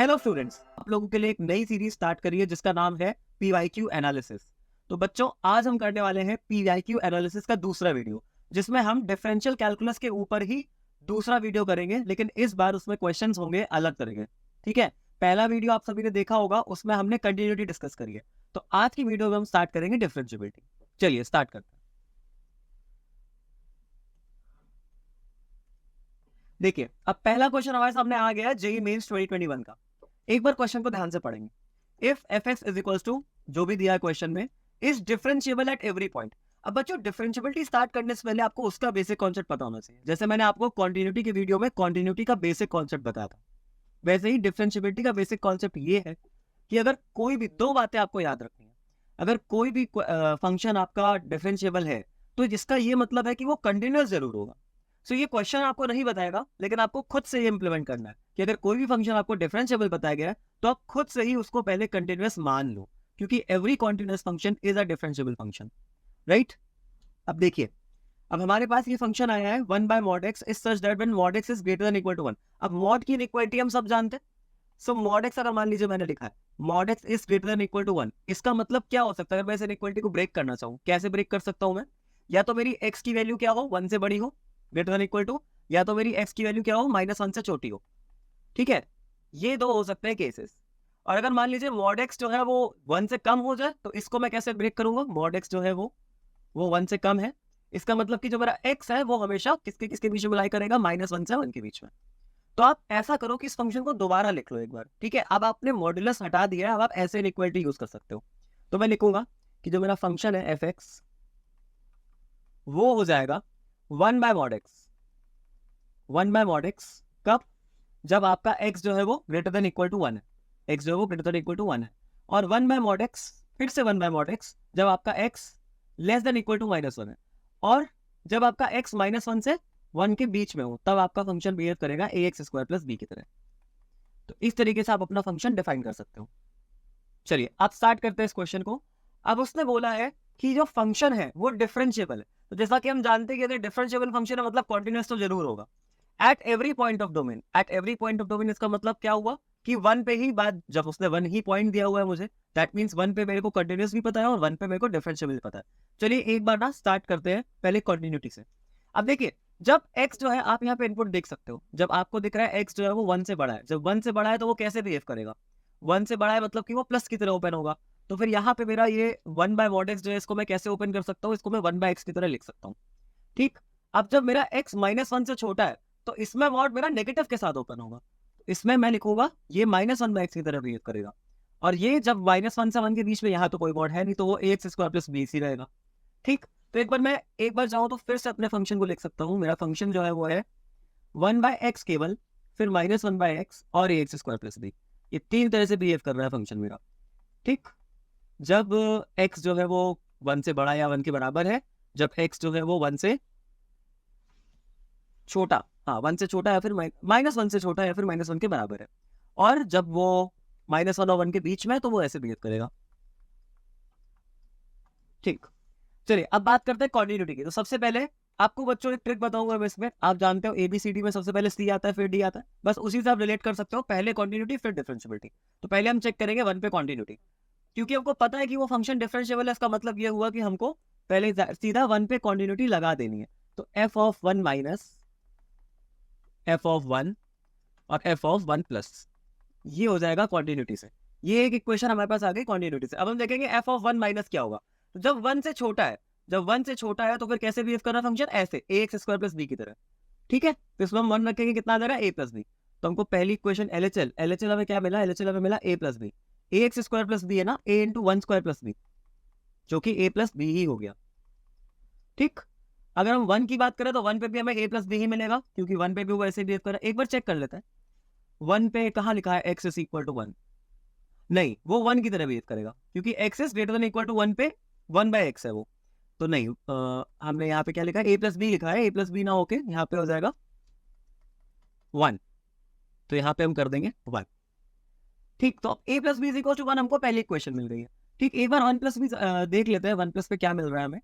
Hello students, आप लोगों के लिए एक नई सीरीज स्टार्ट करी है जिसका नाम है पीवाईक्यू एनालिसिस। तो बच्चों, आज हम करने वाले हैं पीवाईक्यू एनालिसिस का दूसरा वीडियो, जिसमें हम डिफरेंशियल कैलकुलस के ऊपर ही दूसरा वीडियो करेंगे, लेकिन इस बार उसमें क्वेश्चंस होंगे अलग तरह के। ठीक है, पहला वीडियो आप सभी ने देखा होगा, उसमें हमने कंटिन्यूटी डिस्कस करी है। तो आज की वीडियो में हम स्टार्ट करेंगे डिफरेंशिएबिलिटी। चलिए स्टार्ट करते हैं। देखिए, अब पहला क्वेश्चन हमारे सामने आ गया है जेईई मेंस 2021 का। एक बार क्वेश्चन को ध्यान से पढ़ेंगे। If f x is equal to, जो भी दिया है क्वेश्चन में, is differentiable at every point. अब बच्चों, डिफरेंशिएबिलिटी स्टार्ट करने से पहले आपको उसका बेसिक कॉन्सेप्ट पता होना चाहिए। जैसे मैंने आपको कॉन्टिन्यूटी के वीडियो में कॉन्टिन्यूटी का बेसिक कॉन्सेप्ट बताया था, वैसे ही डिफरेंशिएबिलिटी का बेसिक कॉन्सेप्ट ये है कि अगर कोई भी दो बातें आपको याद रखनी है। अगर कोई भी फंक्शन आपका डिफरेंशिएबल है, तो जिसका ये मतलब है कि वो कंटिन्यूअस जरूर होगा। सो ये क्वेश्चन आपको नहीं बताएगा, लेकिन आपको खुद से ये इंप्लीमेंट करना है कि अगर कोई भी फंक्शन आपको डिफरेंशिएबल बताया गया है, तो आप खुद से ही उसको पहले कंटिन्यूअस मान लो, क्योंकि every continuous function is a differentiable function, right. अब देखिए, अब हमारे पास ये फंक्शन आया है 1/mod x is such that when mod x is greater than equal to 1। अब mod की इनइक्वालिटी हम सब जानते हैं। सो mod x, अगर मान लीजिए मैंने लिखा है mod x is greater than equal to 1, इसका मतलब क्या हो सकता है? अगर मैं इस इनइक्वालिटी को ब्रेक करना चाहूँ, कैसे ब्रेक कर सकता हूँ मैं? या तो मेरी x की वैल्यू क्या हो, 1 से बड़ी हो, ग्रेटर देन इक्वल टू, या तो मेरी x की वैल्यू क्या हो, -1 से छोटी हो। ठीक है, ये दो हो सकते हैं केसेस। और अगर मान लीजिए mod x जो है वो 1 से कम हो जाए, तो इसको मैं कैसे ब्रेक करूंगा? mod x जो है वो 1 से कम है, इसका मतलब कि जो मेरा x है वो हमेशा किसके किसके बीच में लाई करेगा? -1 से 1 के बीच में। तो आप ऐसा करो कि इस फंक्शन को दोबारा लिख लो एक बार। ठीक है, अब आपने मॉड्यूलस हटा दिया है, अब आप ऐसे इनइक्वालिटी यूज कर सकते हो। तो मैं लिखूंगा कि जो मेरा फंक्शन है एफ एक्स, वो हो जाएगा 1/mod x। 1/mod x कब? जब आपका x जो है वो ग्रेटर देन इक्वल टू 1 है। x जो है वो ग्रेटर देन इक्वल टू 1 है। और 1/mod x, फिर से 1/mod x जब आपका x less than equal to -1 है। और जब आपका x -1 से 1 के बीच में हो, तब आपका फंक्शन बिहेव करेगा ax² + b की तरह। तो इस तरीके से आप अपना फंक्शन डिफाइन कर सकते हो। चलिए आप स्टार्ट करते हैं इस क्वेश्चन को। अब उसने बोला है कि जो फंक्शन है वो डिफरेंशिएबल है। तो जैसा कि हम जानते हैं कि अगर डिफरेंशिएबल फंक्शन है, मतलब कॉन्टिन्यूअस तो जरूर होगा eight every point of domain. Eight every point of domain इसका मतलब क्या हुआ कि 1 पे ही बात, जब उसने 1 ही पॉइंट दिया हुआ है मुझे, दैट मींस 1 पे मेरे को कंटिन्यूअस भी पता है और 1 पे मेरे को डिफरेंशिएबल भी पता है। चलिए एक बार ना स्टार्ट करते हैं पहले कंटिन्यूटी से। अब देखिए, जब x जो है, आप यहाँ पे इनपुट देख सकते हो, जब आपको दिख रहा है x जो है वो 1 से बड़ा है, जब 1 से बड़ा है तो वो कैसे बिहेव करेगा? 1 से बड़ा है मतलब कि वो प्लस की तरह ओपन होगा। तो फिर यहाँ पे मेरा ये 1/mod x जो है, इसको मैं कैसे ओपन कर सकता हूँ? इसको मैं 1/x की तरह लिख सकता हूँ। ठीक, अब जब मेरा x -1 से छोटा है, तो इसमें मॉड मेरा नेगेटिव के साथ ओपन होगा। इसमें मैं लिखूंगा ये -1/x की तरह बिहेव करेगा। और ये जब -1 से 1 के बीच में, यहाँ तो कोई मॉड है नहीं, तो वो ax² + b ही रहेगा। ठीक, तो एक बार जाऊं तो फिर से अपने फंक्शन को लिख सकता हूँ। मेरा फंक्शन जो है वो है 1/x केवल, फिर -1/x और ax² + b। ये तीन तरह से बिहेव कर रहा है फंक्शन मेरा। ठीक, जब x जो है वो 1 से बड़ा या 1 के बराबर है, जब x जो है वो 1 से छोटा, हाँ 1 से छोटा है, फिर -1 से छोटा है, फिर -1 के बराबर है, और जब वो -1 और 1 के बीच में है, तो वो ऐसे बिहेव करेगा। ठीक, चलिए अब बात करते हैं कॉन्टिन्यूटी की। तो सबसे पहले आपको बच्चों एक ट्रिक बताऊंगा मैं इसमें। आप जानते हो ABCD में सबसे पहले C आता है, फिर D आता है, बस उसी से आप रिलेट कर सकते हो, पहले कॉन्टिन्यूटी फिर डिफरेंशिएबिलिटी। तो पहले हम चेक करेंगे 1 पे कॉन्टिन्यूटी, क्योंकि हमको पता है कि वो फंक्शन डिफरेंशिएबल है। इसका मतलब ये हुआ कि हमको पहले सीधा 1 पे कॉन्टिन्यूटी लगा देनी है। तो f(1) - f(1) और f(1 +) ये हो जाएगा कॉन्टिन्यूटी से। ये एक इक्वेशन हमारे पास आ गई कॉन्टिन्यूटी से। अब हम देखेंगे f(1 - क्या होगा। तो जब 1 से छोटा है, जब 1 से छोटा है, तो फिर कैसे बिहेव कर रहा है फंक्शन? ऐसे ax² + b की तरह। ठीक है, तो इसमें हम 1 रखेंगे, कितना आ जा रहा है? a + b। तो हमको पहली इक्वेशन LHL हमें क्या मिला? LHL हमें मिला a + b। ax² + b है ना, a × 1² + b, जो कि a + b ही हो गया। ठीक, अगर हम 1 की बात करें, तो 1 पे भी हमें a + b ही मिलेगा, क्योंकि 1 पे भी वो ऐसे बिहेव कर रहा है। एक बार चेक कर लेते हैं, 1 पे कहाँ लिखा है x = 1? नहीं, वो 1 की तरह बिहेव करेगा, क्योंकि x is greater than equal to 1 पे 1/x है वो। तो नहीं, हमने यहाँ पे क्या लिखा है? a + b लिखा है। a + b ना होके यहाँ पे हो जाएगा 1। तो यहाँ पे हम कर देंगे 1। ठीक, तो a + b = 1 हमको पहली इक्वेशन मिल गई है। ठीक, एक बार 1 + b देख लेते हैं, 1 + पे क्या मिल रहा है हमें।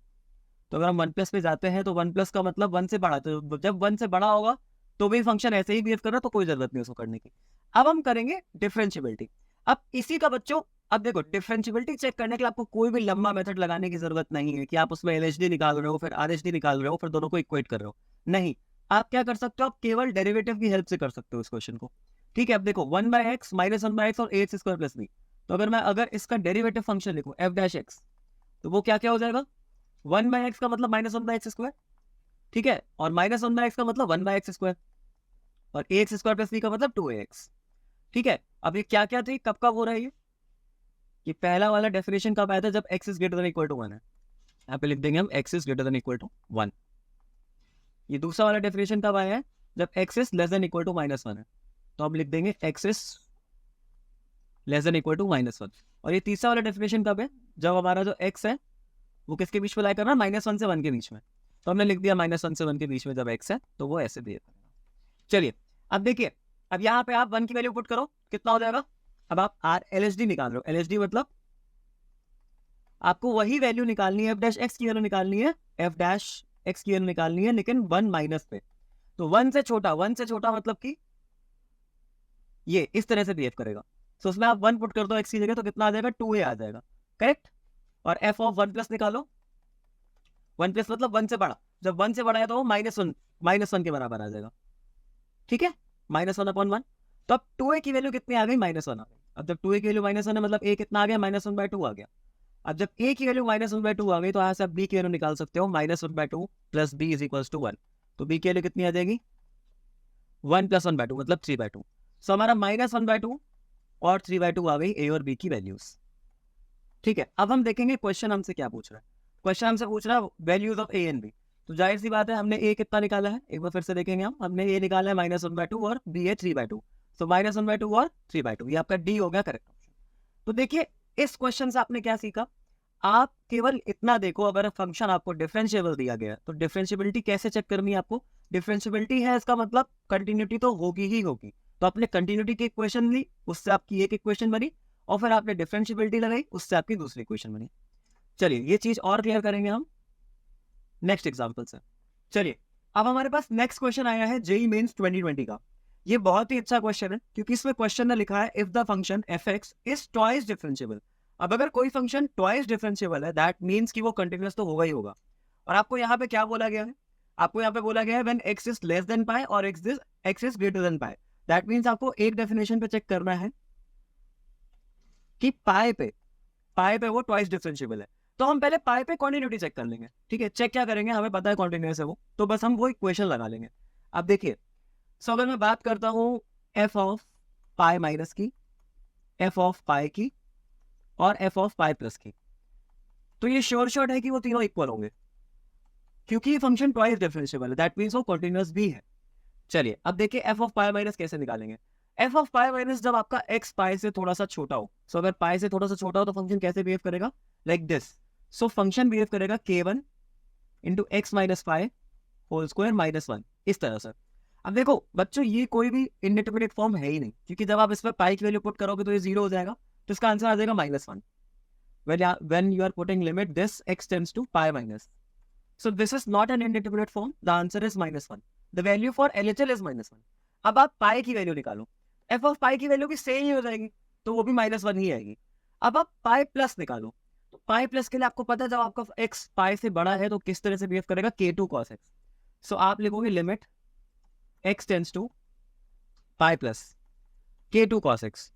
तो अगर हम 1 + पे जाते हैं, तो 1 + का मतलब 1 से बड़ा, तो जब 1 से बड़ा होगा, तो भी फंक्शन ऐसे ही बिहेव कर रहा है, तो कोई जरूरत नहीं उसको करने की। अब हम करेंगे डिफरेंशियबिलिटी। अब इसी का बच्चों, अब देखो डिफरेंशियबिलिटी चेक करने के लिए आपको कोई भी लंबा मेथड लगाने की जरूरत नहीं है कि आप उसमें एलएचडी निकाल रहे हो फिर आरएचडी निकाल रहे हो फिर दोनों को इक्वेट कर रहे हो। नहीं, आप क्या कर सकते हो, आप केवल डेरिवेटिव की हेल्प से कर सकते हो इस क्वेश्चन को। ठीक है, अब देखो 1/x माइनस 1/x और ax स्क्वायर प्लस बी। तो अगर इसका डेरिवेटिव फंक्शन लिखो f डैश एक्स, तो वो क्या क्या हो जाएगा, 1/x का मतलब माइनस 1/x स्क्वायर, ठीक है, और माइनस 1/x का मतलब 1/x स्क्वायर, और ax स्क्वायर प्लस बी का मतलब 2ax। ठीक है, अब ये क्या क्या थी, कब कब हो रहा है ये पहला वाला डेफिनेशन कब आया था, जब x is greater than equal to 1 है, यहाँ पे लिख देंगे हम x is greater than equal to 1। ये दूसरा वाला डेफिनेशन कब आया है, जब x is less than equal to -1 है, तो हम लिख देंगे x is less than equal to -1। और ये तीसरा वाला डेफिनेशन कब है, जब हमारा जो x है वो किसके बीच में लाई करना, -1 से 1 के बीच में, तो हमने लिख दिया -1 से 1 के बीच में जब x है तो वो ऐसे बिहेव करेगा। चलिए अब देखिए, अब यहाँ पे आप 1 की वैल्यू पुट करो, कितना हो जाएगा। अब आप LHD निकाल रहे हो, LHD मतलब आपको वही वैल्यू निकालनी है, f डैश x की वैल्यू निकालनी है, f डैश x की वैल्यू निकालनी है, लेकिन 1 माइनस पे। तो 1 से छोटा मतलब कि ये इस तरह से बिहेव करेगा। तो उसमें आप 1 पुट कर दो x की जगह, तो कितना आ जाएगा, 2a आ जाएगा, करेक्ट। और f ऑफ 1 प्लस निकालो, 1 प्लस मतलब 1 से बड़ा, जब 1 से बड़ा है तो वो -1 के बराबर आ जाएगा, ठीक है, -1/1। तो अब 2a की वैल्यू कितनी आ गई, -1 आ गई। अब जब 2a की वैल्यू -1 है मतलब a कितना आ गया, -1/2 आ गया। अब जब a की वैल्यू -1/2 आ गई तो यहाँ से आप b की वैल्यू निकाल सकते हो, -1/2 plus b is equals to 1। तो b की वैल्यू कितनी आ जाएगी, 1 + 1/2 मतलब 3/2। सो हमारा -1/2 और 3/2 आ गई a और b की वैल्यूज। ठीक है, अब हम देखेंगे क्वेश्चन हमसे क्या पूछ रहा है। क्वेश्चन हमसे पूछ रहा है values of a and b। तो जाहिर सी बात है, हमने a कितना निकाला है, एक बार फिर से देखेंगे हमने a निकाला है -1/2 और b है 3/2। तो -1/2 और 3/2 ये आपका d हो गया करेक्ट ऑप्शन। तो देखिए इस क्वेश्चन से आपने क्या सीखा, आप केवल इतना देखो, अगर फंक्शन आपको डिफरेंशिएबल दिया गया तो डिफरेंशिएबिलिटी कैसे चेक करनी है आपको। डिफरेंशिएबिलिटी है इसका मतलब कंटिन्यूटी तो होगी ही होगी। तो आपने कंटिन्यूटी की इक्वेशन ली, उससे आपकी एक इक्वेशन बनी, और फिर आपने डिफरेंशिएबिलिटी लगाई, उससे आपकी दूसरी इक्वेशन बनी। चलिए ये चीज और क्लियर करेंगे हम नेक्स्ट एग्जाम्पल से। चलिए अब हमारे पास नेक्स्ट क्वेश्चन आया है जेईई मेंस 2020 का। ये बहुत ही अच्छा क्वेश्चन है, क्योंकि इसमें क्वेश्चन ने लिखा है if the function fx is twice differentiable. अब अगर कोई फंक्शन ट्वाइस डिफरेंशिएबल है, दैट मींस कि वो कंटिन्यूअस तो होगा ही होगा। और आपको यहाँ पे क्या बोला गया है, आपको यहाँ पे बोला गया है when x is less than pi और x is greater than pi. That means आपको एक डेफिनेशन पे चेक करना है कि पाई पे वो ट्वाइस डिफरेंशिएबल है। तो हम पहले पाई पे कॉन्टिन्यूटी चेक कर लेंगे, ठीक है। चेक क्या करेंगे, हमें पता है कॉन्टिन्यूअस है वो, तो बस हम वो इक्वेशन लगा लेंगे। अब देखिए, सो अगर मैं बात करता हूँ f ऑफ पाई माइनस की, f ऑफ पाई की और f ऑफ पाई प्लस की, तो ये श्योर शॉट है कि वो तीनों इक्वल होंगे, क्योंकि ये फंक्शन ट्वाइस डिफरेंशिएबल है, दैट मींस वो कॉन्टिन्यूअस भी है। चलिए अब देखिए f ऑफ पाई माइनस कैसे निकालेंगे। f ऑफ पाई माइनस जब आपका x पाई से थोड़ा सा छोटा हो, सो अगर पाई से थोड़ा सा छोटा हो तो फंक्शन कैसे बिहेव करेगा, like this. So function behave करेगा k1 into x minus pi whole square -1, इस तरह से। अब देखो बच्चों, ये कोई भी इंडिटरमिनेट फॉर्म है ही नहीं, क्योंकि जब आप इस पर पाई की वैल्यू पुट करोगे तो ये 0 हो जाएगा, तो इसका आंसर आ जाएगा -1 when you are putting limit this x tends to pi minus. So this is not an indeterminate form, the answer is -1, the value for LHL is -1। अब आप पाई की वैल्यू निकालो, f ऑफ पाई की वैल्यू भी same ही हो जाएगी, तो वो भी -1 ही आएगी। अब आप पाई प्लस निकालो, तो पाई प्लस के लिए आपको पता है जब आपका x पाई से बड़ा है तो किस तरह से बिहेव करेगा, k2 cos x। सो आप लिखोगे limit x tends to pi plus k2 cos x।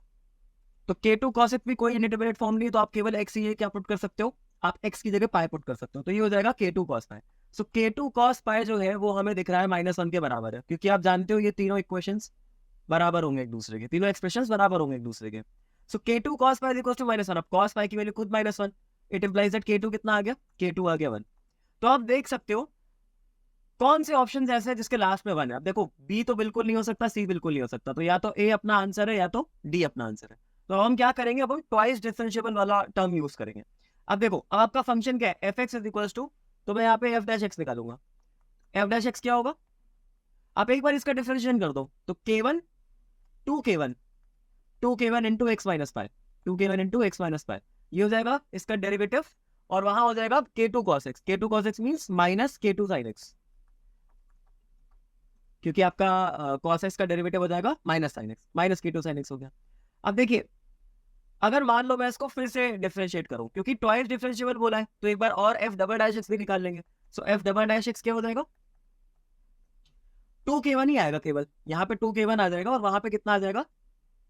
तो k2 cos x भी कोई इंडिटरमिनेट फॉर्म नहीं है, तो आप केवल x ही क्या पुट कर सकते हो, आप x की जगह पाई पुट कर सकते हो, तो ये हो जाएगा k2 cos पाई। सो k2 cos पाई जो है वो हमें दिख रहा है -1 के बराबर है, क्योंकि आप जानते हो ये तीनों इक्वेशंस बराबर होंगे एक दूसरे के, तीनों एक्सप्रेशंस बराबर होंगे एक दूसरे के। So k2 cos pi equals to -1। अब cos पाई की वैल्यू खुद -1, इट इंप्लाइज दैट k2 कितना आ गया, k2 आ गया 1। तो आप देख सकते हो कौन से ऑप्शन ऐसे हैं जिसके लास्ट में 1 है। अब देखो B तो बिल्कुल नहीं हो सकता, C बिल्कुल नहीं हो सकता, तो या तो A अपना आंसर है या तो D अपना आंसर है। तो हम क्या करेंगे, अब हम ट्वाइस डिफरेंशिएबल वाला टर्म यूज करेंगे। अब देखो, अब आपका फंक्शन क्या है, fx इज इक्वल्स टू, तो मैं यहाँ पे f डैश x निकालूंगा। f डैश x क्या होगा, आप एक बार इसका डिफरेंशिएशन कर दो, तो k1 2k1 into x minus पाई, 2k1 इंटू x माइनस पाई, ये हो जाएगा इसका डेरिवेटिव, और वहां हो जाएगा k2 cos x। k2 cos x means -k2 sin x, क्योंकि आपका cos x का डेरिवेटिव हो जाएगा minus sine x, minus k2 sine x हो गया। अब देखिए अगर मान लो मैं इसको फिर से डिफरेंशिएट करूं, क्योंकि ट्वाइस डिफरेंशिएबल बोला है तो एक बार और f डबल डैश एक्स भी निकाल लेंगे। सो f डबल डैश एक्स क्या हो जाएगा, 2k1 ही आएगा केवल, यहाँ पे 2k1 आ जाएगा और वहां पे कितना आ जाएगा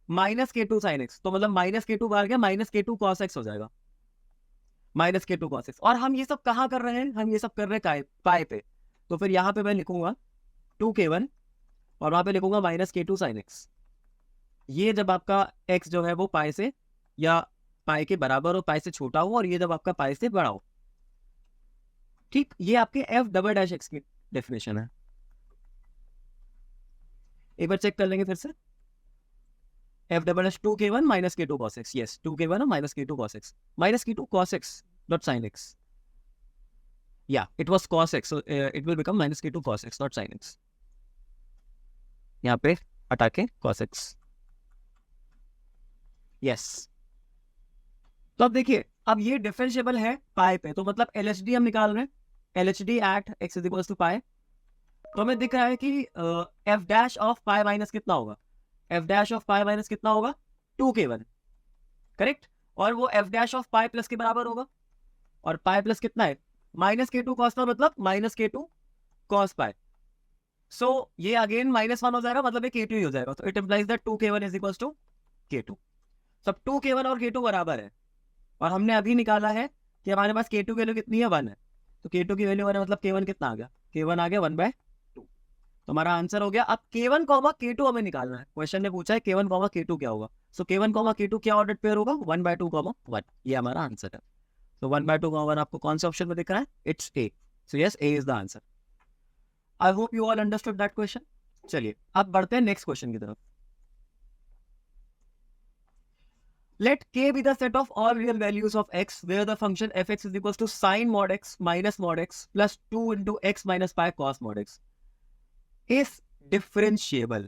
माइनस k2 साइन एक्स, तो मतलब माइनस k2 बाहर गया, माइनस k2 cos x हो जाएगा, माइनस k2 cos x। और हम ये सब कहाँ कर रहे हैं, हम ये सब कर रहे हैं पाई पे, तो फिर यहाँ पे मैं लिखूंगा 2k1 और वहां पे लिखूंगा माइनस k2 साइन एक्स। ये जब आपका x जो है वो पाई से या पाई के बराबर हो, पाई से छोटा हो, और ये जब आपका पाई से बड़ा हो, ठीक, ये आपके f डबल डैश एक्स की डेफिनेशन है। एक बार चेक कर लेंगे फिर से, f double dash 2k1 minus k2 cos x, yes 2k1 और minus k2 cos x, minus k2 cos x not sin x, yeah it was cos x, so it will become minus k2 cos x not sin x, यहाँ पे हटा के cos x, yes. तो अब देखिए अब ये डिफरेंशिएबल है पाई पे, तो मतलब LHD हम निकाल रहे हैं, LHD at x is equals to pi. तो हमें दिख रहा है कि f dash of pi minus कितना होगा, f dash of pi minus कितना होगा 2k1, करेक्ट, और वो f dash of pi plus के बराबर होगा, और पाई प्लस कितना है माइनस k2 cos का मतलब माइनस k2 cos पाई, सो ये अगेन -1 हो जाएगा, मतलब ये k2 ही हो जाएगा, तो it implies that 2k1 is equals to k2। सब 2k1 और k2 बराबर है, और हमने अभी निकाला है कि हमारे पास k2 की वैल्यू कितनी है 1 है, तो k2 की वैल्यू 1 है, मतलब k1 कितना आ गया, k1 आ गया 1/2, तो हमारा आंसर हो गया। अब k1 k2 हमें निकालना है, क्वेश्चन ने पूछा है k1 k2 क्या होगा, सो k1 k2 क्या ऑर्डर पेयर होगा 1/2 1, ये हमारा आंसर है। तो 1/2 1 आपको कौन से ऑप्शन में दिख रहा है, it's a, so yes A is the answer. I hope you all understood that question. चलिए अब बढ़ते हैं नेक्स्ट क्वेश्चन की तरफ। Let k be the set of all real values of x where the function fx is equals to sin mod x minus mod x plus 2 into x minus pi cos mod x is differentiable,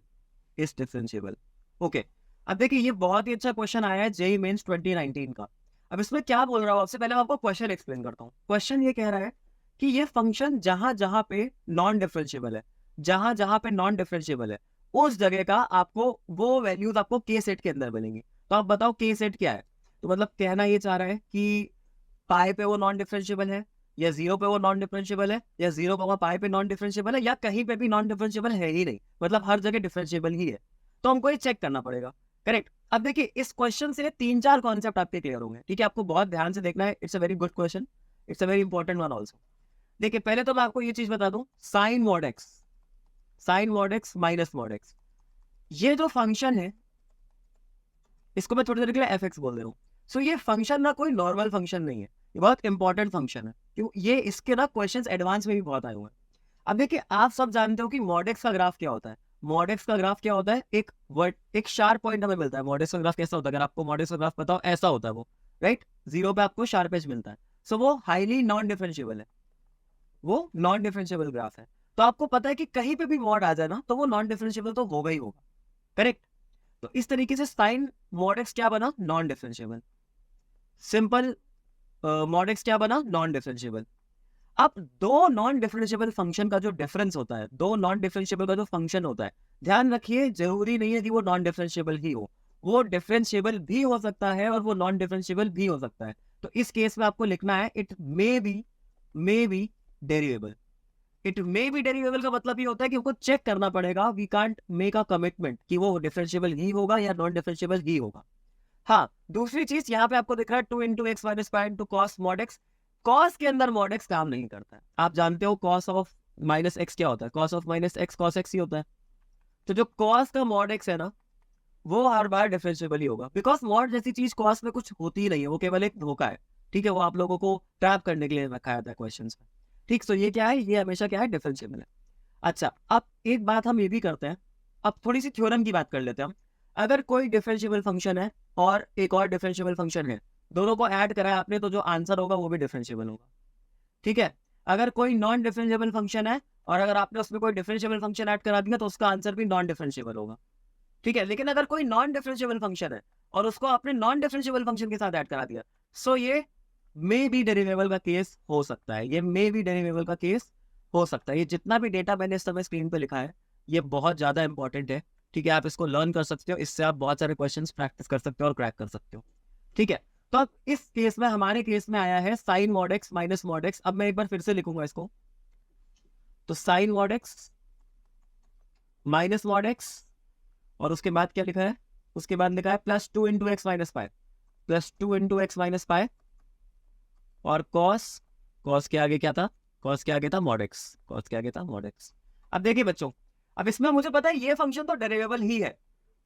is differentiable। Okay, अब देखिए ये बहुत ही अच्छा question आया है JEE mains 2019 का। अब इसमें क्या बोल रहा हूँ आपसे, पहले मैं आपको क्वेश्चन एक्सप्लेन करता हूँ। क्वेश्चन ये कह रहा है कि ये फंक्शन जहां जहां पे नॉन डिफरेंशिएबल है, जहां जहां पे नॉन डिफरेंशिएबल है, उस जगह का आपको वो वैल्यूज आपको के सेट के अंदर मिलेंगी। तो आप बताओ के सेट क्या है, तो मतलब कहना ये चाह रहा है कि पाई पे वो नॉन डिफरेंशिएबल है, या 0 पे वो नॉन डिफरेंशिएबल है, या 0 पाई पे नॉन डिफरेंशिएबल है, या कहीं पे भी नॉन डिफरेंशिएबल है ही नहीं, मतलब हर जगह डिफरेंशिएबल ही है। तो हमको ये चेक करना पड़ेगा, करेक्ट। अब देखिए इस क्वेश्चन से 3-4 कॉन्सेप्ट आपके क्लियर होंगे, ठीक है, आपको बहुत ध्यान से देखना है, it's a very good question, it's a very important one also. देखिए पहले तो मैं आपको ये चीज बता दूं, sine mod x minus mod x, ये जो फंक्शन है इसको मैं थोड़ी देर के लिए fx बोल दे रहा हूँ। सो ये फंक्शन ना कोई नॉर्मल फंक्शन नहीं है, ये बहुत इंपॉर्टेंट फंक्शन है, क्यों, ये इसके ना क्वेश्चंस एडवांस में भी बहुत आए हुए हैं। अब देखिए आप सब जानते हो कि मॉड एक्स का ग्राफ क्या होता है, मॉड एक्स का ग्राफ क्या होता है, एक शार्प पॉइंट हमें मिलता है। मॉड एक्स का ग्राफ कैसा होता है, अगर आपको मॉड एक्स का ग्राफ पता हो, ऐसा होता है वो, राइट, 0 पे आपको शार्प एज मिलता है, सो वो हाईली नॉन डिफरेंशिएबल है, वो नॉन डिफरेंशिएबल ग्राफ है। तो आपको पता है कि कहीं पे भी मॉड आ जाए ना तो वो नॉन डिफरेंशिएबल तो होगा ही होगा, करेक्ट। तो इस तरीके से साइन मॉड एक्स क्या बना, non differentiable, simple mod x क्या बना, नॉन डिफरेंशिएबल। अब दो नॉन डिफरेंशिएबल फंक्शन का जो डिफरेंस होता है, दो नॉन डिफरेंशिएबल का जो फंक्शन होता है, ध्यान रखिए जरूरी नहीं है कि वो नॉन डिफरेंशिएबल ही हो, वो डिफरेंशिएबल भी हो सकता है और वो नॉन डिफरेंशिएबल भी हो सकता है। तो इस केस में आपको लिखना है it may be derivable. It may be derivable का मतलब ये होता है कि हमको चेक करना पड़ेगा, we can't make a commitment कि वो डिफरेंशिएबल ही होगा या नॉन डिफरेंशिएबल ही होगा। हाँ, दूसरी चीज यहाँ पे आपको दिख रहा है 2 into x minus pi into cos mod x, cos के अंदर mod x काम नहीं करता है। आप जानते हो cos ऑफ माइनस एक्स क्या होता है, cos of minus x cos x ही होता है। तो जो cos का mod x है ना, वो हर बार डिफरेंशिएबल ही होगा, बिकॉज mod जैसी चीज cos में कुछ होती ही नहीं है, वो केवल एक धोखा है, ठीक है, वो आप लोगों को ट्रैप करने के लिए रखा जाता है क्वेश्चन में, ठीक। तो ये क्या है, ये हमेशा क्या है, डिफरेंशिएबल है। अच्छा, अब एक बात हम ये भी करते हैं, अब थोड़ी सी थ्योरम की बात कर लेते हैं हम। अगर कोई डिफरेंशिएबल फंक्शन है और एक और डिफरेंशिएबल फंक्शन है, दोनों को ऐड करा है आपने, तो जो आंसर होगा वो भी डिफरेंशिएबल होगा, ठीक है। अगर कोई नॉन डिफरेंशिएबल फंक्शन है और अगर आपने उसमें कोई डिफरेंशिएबल फंक्शन ऐड करा दिया तो उसका आंसर भी नॉन डिफरेंशिएबल होगा, ठीक है। लेकिन अगर कोई नॉन डिफरेंशिएबल फंक्शन है और उसको आपने नॉन डिफरेंशिएबल फंक्शन के साथ ऐड करा दिया, सो ये मे बी डेरिवेबल का केस हो सकता है, ये मे बी डेरिवेबल का केस हो सकता है। ये जितना भी डेटा मैंने इस समय स्क्रीन पे लिखा है, ये बहुत ज़्यादा इंपॉर्टेंट है, ठीक है। आप इसको लर्न कर सकते हो, इससे आप बहुत सारे क्वेश्चंस प्रैक्टिस कर सकते हो और क्रैक कर सकते हो, ठीक है। तो अब इस केस में, हमारे केस में आया है sine mod x minus mod x. अब मैं एक बार फिर से लिखूंगा इसको, तो sine mod x minus mod x, और उसके बाद क्या लिखा है, उसके बाद लिखा है plus 2 into x minus pi, plus 2 into x minus pi, और कॉस, कॉस के आगे क्या था, कॉस के आगे था मॉड एक्स, कॉस के आगे था मॉड एक्स। अब देखिए बच्चों, अब इसमें मुझे पता है ये फंक्शन तो डेरिवेबल ही है,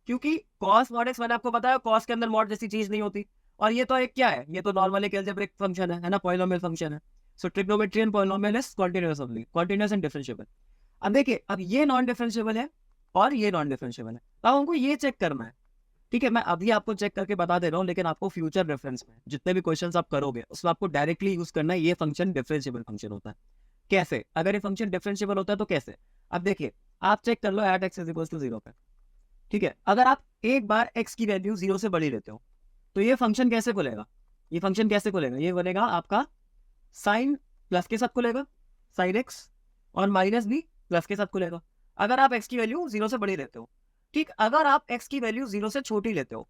क्योंकि कॉस मॉड एक्स मैंने आपको बताया कॉस के अंदर मॉड जैसी चीज नहीं होती, और ये तो एक क्या है, ये तो नॉर्मल एक अलजेब्रिक फंक्शन है ना, पॉलिनोमियल फंक्शन है। So trigonometry and polynomial is continuous only, continuous and differentiable. अब देखिए, अब ये नॉन डिफरेंशिएबल है और ये नॉन डिफरेंशिएबल है, अब हमको ये चेक करना है, ठीक है। मैं अभी आपको चेक करके बता दे रहा हूँ, लेकिन आपको फ्यूचर रेफरेंस में जितने भी क्वेश्चंस आप करोगे उसमें आपको डायरेक्टली यूज करना है, ये फंक्शन डिफरेंशिएबल फंक्शन होता है। कैसे, अगर ये फंक्शन डिफरेंशिएबल होता है तो कैसे, अब देखिए आप चेक कर लो at x is equal to 0 पे, ठीक है। अगर आप एक बार x की वैल्यू 0 से बड़ी लेते हो तो ये फंक्शन कैसे खुलेगा, ये फंक्शन कैसे खुलेगा, ये बनेगा आपका साइन प्लस के साथ खुलेगा, साइन एक्स, और माइनस भी प्लस के साथ खुलेगा, अगर आप x की वैल्यू 0 से बड़ी लेते हो, ठीक। अगर आप x की वैल्यू 0 से छोटी लेते हो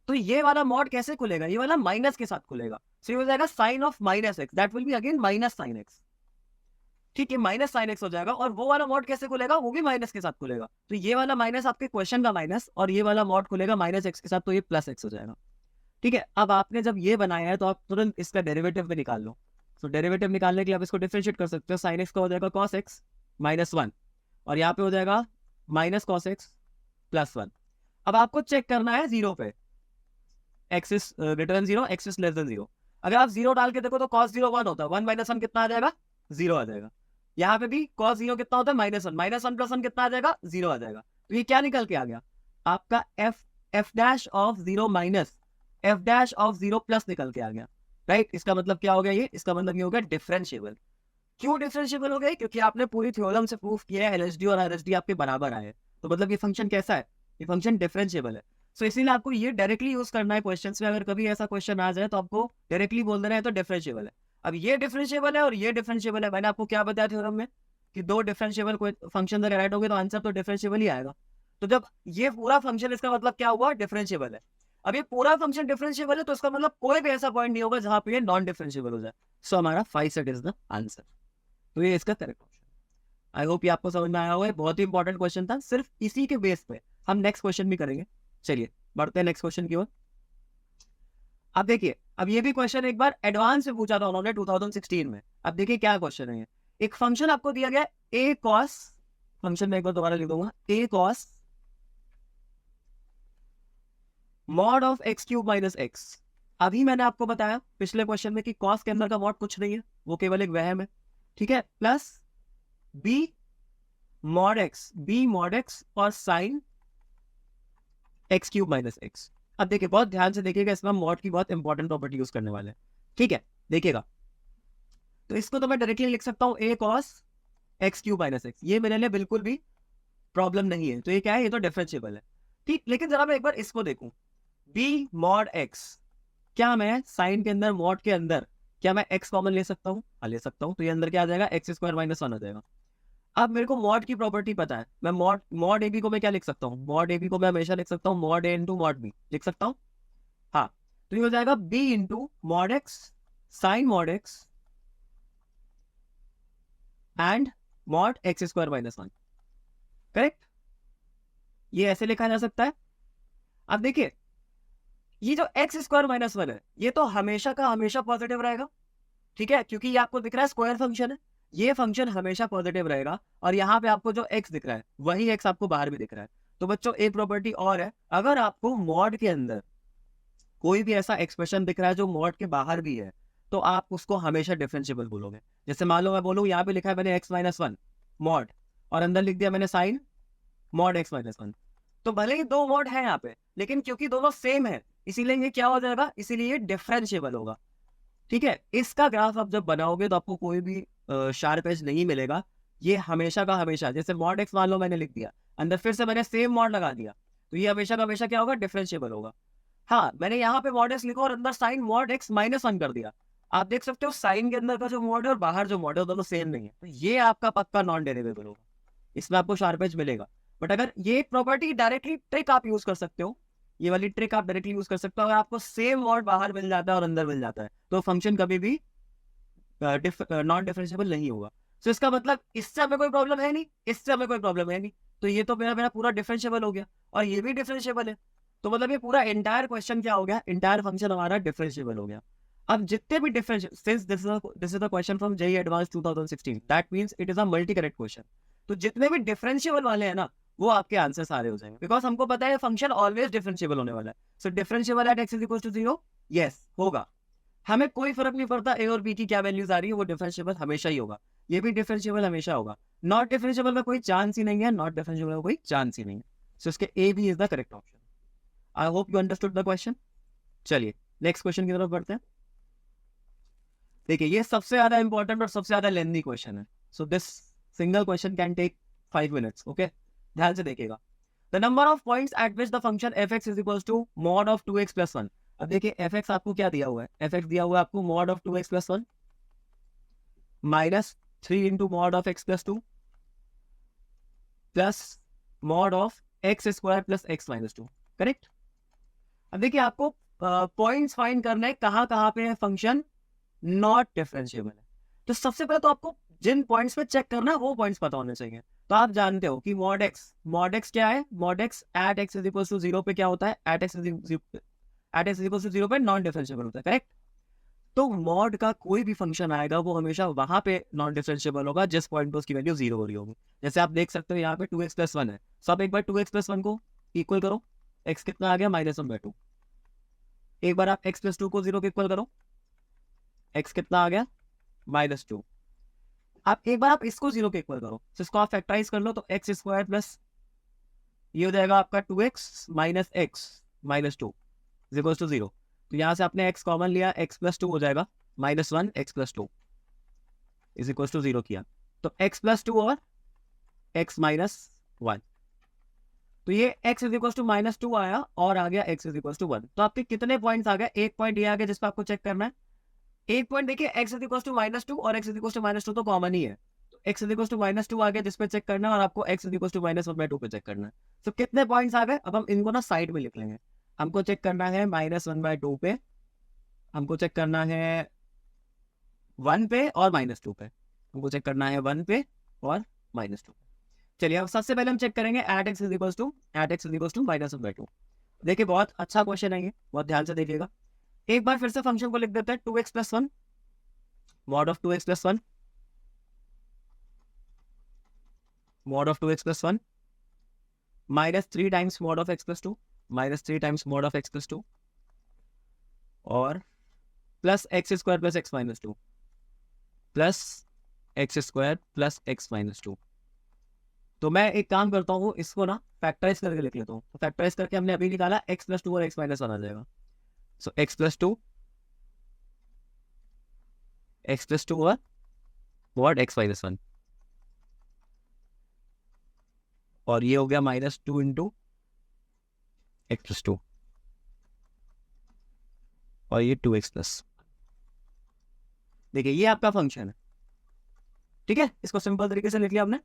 तो ये वाला मॉड कैसे खुलेगा, ये वाला माइनस के साथ खुलेगा, सो ये हो जाएगा sine of minus x, that will be again minus sine x, ठीक है, माइनस साइन एक्स हो जाएगा। और वो वाला मॉड कैसे खुलेगा, वो भी माइनस के साथ खुलेगा, तो ये वाला माइनस आपके क्वेश्चन का माइनस, और ये वाला मॉड खुलेगा माइनस एक्स के साथ, तो ये प्लस एक्स हो जाएगा, ठीक है। अब आपने जब ये बनाया है तो आप तुरंत इसका डेरिवेटिव भी निकाल लो। तो डेरिवेटिव निकालने के लिए आप इसको डिफरेंशिएट कर सकते हो, साइन एक्स का हो जाएगा कॉस एक्स माइनस 1, और यहाँ पे हो जाएगा माइनस कॉस एक्स प्लस 1। अब आपको चेक करना है 0 पे, x is greater then 0, x is less then 0। अगर आप 0 डाल के देखो तो कॉस 0 1 होता है, 1 माइनस 1 कितना आ जाएगा, 0 आ जाएगा। यहाँ पे भी कॉस 0 कितना होता है, माइनस 1, माइनस 1 प्लस 1 कितना आ जाएगा, 0 आ जाएगा। तो ये क्या निकल के आ गया, आपका F dash of 0 minus F dash of 0 plus निकल के आ गया, राइट। इसका मतलब क्या हो गया, ये इसका मतलब ये हो गया डिफरेंशिएबल। क्यों डिफरेंशिएबल हो गया, क्योंकि आपने पूरी थ्योरम से प्रूफ किया है एलएचडी और आरएचडी आपके बराबर आए, तो मतलब ये फंक्शन कैसा है, ये फंक्शन डिफरेंशिएबल है। सो इसीलिए आपको ये डायरेक्टली यूज करना है क्वेश्चंस में, अगर कभी ऐसा क्वेश्चन आ जाए तो आपको डायरेक्टली बोल देना है तो डिफरेंशिएबल है। अब ये डिफरेंशिएबल है और ये डिफरेंशिएबल है, मैंने आपको क्या बताया थ्योरम में कि दो डिफरेंशिएबल फंक्शन अगर ऐड होंगे तो आंसर तो डिफरेंशिएबल ही आएगा। तो जब ये पूरा फंक्शन, इसका मतलब क्या हुआ, डिफरेंशिएबल है। अब ये पूरा फंक्शन डिफरेंशिएबल है तो इसका मतलब कोई भी ऐसा पॉइंट नहीं होगा जहां पे ये नॉन डिफरेंशिएबल हो जाए। सो हमारा 5 सेट इज द आंसर, तो ये इसका करेक्ट ऑप्शन। आई होप ये आपको समझ में आया होगा, बहुत ही इंपॉर्टेंट क्वेश्चन था, सिर्फ इसी के बेस पे हम नेक्स्ट क्वेश्चन भी करेंगे। चलिए बढ़ते हैं नेक्स्ट क्वेश्चन की ओर। अब देखिए, अब ये भी क्वेश्चन एक बार एडवांस में पूछा था उन्होंने 2016 में। अब देखिए क्या क्वेश्चन है, एक फंक्शन आपको दिया गया ए कॉस, फंक्शन में एक बार दोबारा लिख दूंगा, a cos mod of x cube minus x. अभी मैंने आपको बताया पिछले क्वेश्चन में कि कॉस के अंदर का मॉड कुछ नहीं है, वो केवल एक वहम है, ठीक है, plus b mod x, b mod x और sine x cube minus x. अब देखिए बहुत ध्यान से देखिएगा, इसमें मॉड की बहुत इंपॉर्टेंट प्रॉपर्टी यूज करने वाले हैं, ठीक है, देखिएगा। तो इसको तो मैं डायरेक्टली लिख सकता हूँ a cos x cube minus x, ये मेरे लिए बिल्कुल भी प्रॉब्लम नहीं है, तो ये क्या है, ये तो डिफरेंशिएबल है, ठीक। लेकिन जरा मैं एक बार इसको देखूं, बी मॉड एक्स, क्या मैं साइन के अंदर, मॉड के अंदर, क्या मैं एक्स कॉमन ले सकता हूँ, ले सकता हूँ, तो ये अंदर क्या आ जाएगा, एक्स स्क्वायर माइनस 1 आ जाएगा। अब मेरे को मॉड की प्रॉपर्टी पता है, मैं मॉड ए बी को मैं क्या लिख सकता हूँ, मॉड ए बी को मैं हमेशा लिख सकता हूँ mod a into mod b, लिख सकता हूँ, हाँ। तो ये हो जाएगा b into mod x sine mod x and mod x square minus 1, correct. ये ऐसे लिखा जा सकता है। अब देखिए ये जो एक्स स्क्वायर माइनस 1 है, ये तो हमेशा का हमेशा पॉजिटिव रहेगा, ठीक है, क्योंकि ये आपको दिख रहा है स्क्वायर फंक्शन है, ये फंक्शन हमेशा पॉजिटिव रहेगा। और यहाँ पे आपको जो x दिख रहा है वही x आपको बाहर भी दिख रहा है। तो बच्चों एक प्रॉपर्टी और है, अगर आपको मॉड के अंदर कोई भी ऐसा एक्सप्रेशन दिख रहा है जो मॉड के बाहर भी है, तो आप उसको हमेशा डिफरेंशिएबल बोलोगे। जैसे मान लो मैं बोलूँ यहाँ पे लिखा है मैंने x माइनस 1 मॉड, और अंदर लिख दिया मैंने साइन मॉड x माइनस 1, तो भले ही दो मॉड है यहाँ पे, लेकिन क्योंकि दोनों सेम है इसीलिए ये क्या हो जाएगा, इसीलिए ये डिफरेंशिएबल होगा, ठीक है। इसका ग्राफ आप जब बनाओगे तो आपको कोई भी शार्प एज नहीं मिलेगा, ये हमेशा का हमेशा, जैसे मॉड एक्स मान लो मैंने लिख दिया, अंदर फिर से मैंने सेम मॉड लगा दिया, तो ये हमेशा का हमेशा क्या होगा, डिफरेंशिएबल होगा। हाँ, मैंने यहाँ पे मॉड एक्स लिखा और अंदर साइन मॉड एक्स माइनस 1 कर दिया, आप देख सकते हो साइन के अंदर का जो मॉड है और बाहर जो मॉड है दोनों सेम नहीं है, तो ये आपका पक्का नॉन डेरिवेबल होगा, इसमें आपको शार्प एज मिलेगा। बट अगर ये प्रॉपर्टी डायरेक्टली ट्रिक आप यूज कर सकते हो, ये वाली ट्रिक आप डायरेक्टली यूज कर सकते हो, अगर आपको सेम मॉड बाहर मिल जाता है और अंदर मिल जाता है तो फंक्शन कभी भी नॉन डिफरेंशिएबल नहीं होगा। तो इसका मतलब इससे हमें कोई प्रॉब्लम है नहीं, इससे हमें कोई प्रॉब्लम है नहीं, तो ये तो मेरा मेरा पूरा डिफरेंशिएबल हो गया और ये भी डिफरेंशिएबल है। तो मतलब ये पूरा एंटायर क्वेश्चन क्या हो गया, एंटायर फंक्शन हमारा डिफरेंशिएबल हो गया। अब जितने भी differential, since this is the question from JEE advance 2016, that means it is a multi correct question. तो जितने भी डिफरेंशिएबल वाले हैं ना वो आपके आंसर सारे हो जाएंगे, बिकॉज हमको पता है फंक्शन ऑलवेज डिफरेंशिएबल होने वाला है। So differentiable at x is equal to 0, yes होगा। हमें कोई फर्क नहीं पड़ता ए और बी की क्या वैल्यूज आ रही है, वो डिफरेंशिएबल हमेशा ही होगा, ये भी डिफरेंशिएबल हमेशा होगा। नॉट डिफरेंशिएबल का कोई चांस ही नहीं है, नॉट डिफरेंशिएबल का कोई चांस ही नहीं है। सो इसके a b is the correct option. I hope you understood the question. चलिए नेक्स्ट क्वेश्चन की तरफ बढ़ते हैं। देखिए ये सबसे ज्यादा इंपॉर्टेंट और सबसे ज्यादा लेंथी क्वेश्चन है। So this single question can take 5 minutes. Okay, ध्यान से देखिएगा। The number of points at which the function fx is equal to mod of 2x plus 1। अब देखिए fx आपको क्या दिया हुआ है, fx दिया हुआ है आपको mod of 2x plus 1 minus 3 into mod of x plus 2 plus mod of x square plus x minus 2, correct. अब देखिए आपको पॉइंट्स फाइंड करना है कहाँ कहाँ पे है फंक्शन नॉट डिफरेंशिएबल है। तो सबसे पहले तो आपको जिन पॉइंट्स पे चेक करना है वो पॉइंट्स पता होने चाहिए। तो आप जानते हो कि मॉड एक्स क्या है, mod x at x is equal to 0 पे क्या होता है, at x is equal to 0 पे नॉन डिफरेंशिएबल होता है, करेक्ट। तो मॉड का कोई भी फंक्शन आएगा वो हमेशा वहां पे नॉन डिफरेंशिएबल होगा जिस पॉइंट पे उसकी वैल्यू 0 हो रही होगी। जैसे आप देख सकते हो यहाँ पे 2x प्लस 1 है, सब एक बार 2x प्लस 1 को इक्वल करो, x कितना आ गया -1/2। एक बार आप x प्लस 2 को 0 के इक्वल करो, x कितना आ गया -2। आप एक बार आप इसको 0 के इक्वल करो, तो इसको आप फैक्टराइज कर लो तो x स्क्वायर प्लस ये हो जाएगा आपका 2x minus x minus 2 is equal to 0। तो यहाँ से आपने x कॉमन लिया, x प्लस 2 हो जाएगा -1 x plus 2 is equal to 0 किया, तो x प्लस 2 और x माइनस 1। तो ये x इज इक्वल टू -2 आया और आ गया x इज इक्वल टू 1। तो आपके कितने पॉइंट्स आ गए, एक पॉइंट ये आ गया जिस पर आपको चेक करना है। एक पॉइंट देखिए x इज इक्वल टू -2 और x इज इक्वल टू -2 तो कॉमन ही है, तो x इज इक्वल टू -2 आ गया जिस पे चेक करना है और आपको x इज इक्वल टू -1/2 पे चेक करना है। तो कितने पॉइंट्स आ गए, अब हम इनको ना साइड में लिख लेंगे। हमको चेक करना है -1/2 पे, हमको चेक करना है 1 पे और -2 पे, हमको चेक करना है 1 पे और -2 पे। चलिए अब सबसे पहले हम चेक करेंगे at x is equal to -1/2। देखिए बहुत अच्छा क्वेश्चन है ये, बहुत ध्यान से देखिएगा। एक बार फिर से फंक्शन को लिख देते हैं 2x plus 1 mod of 2x plus 1 mod of 2x plus 1 -3 times mod of x plus 2 -3 times mod of x plus 2 और plus x square plus x minus 2 plus x square plus x minus 2। तो मैं एक काम करता हूँ, इसको ना factorise करके लिख लेता हूँ। तो फैक्टराइज करके हमने अभी निकाला x प्लस 2 और x माइनस 1 आ जाएगा। सो x प्लस 2 और व्हाट x माइनस 1 और ये हो गया -2 इंटू x प्लस 2 और ये 2x प्लस। देखिए ये आपका फंक्शन है, ठीक है। इसको सिंपल तरीके से लिख लिया आपने,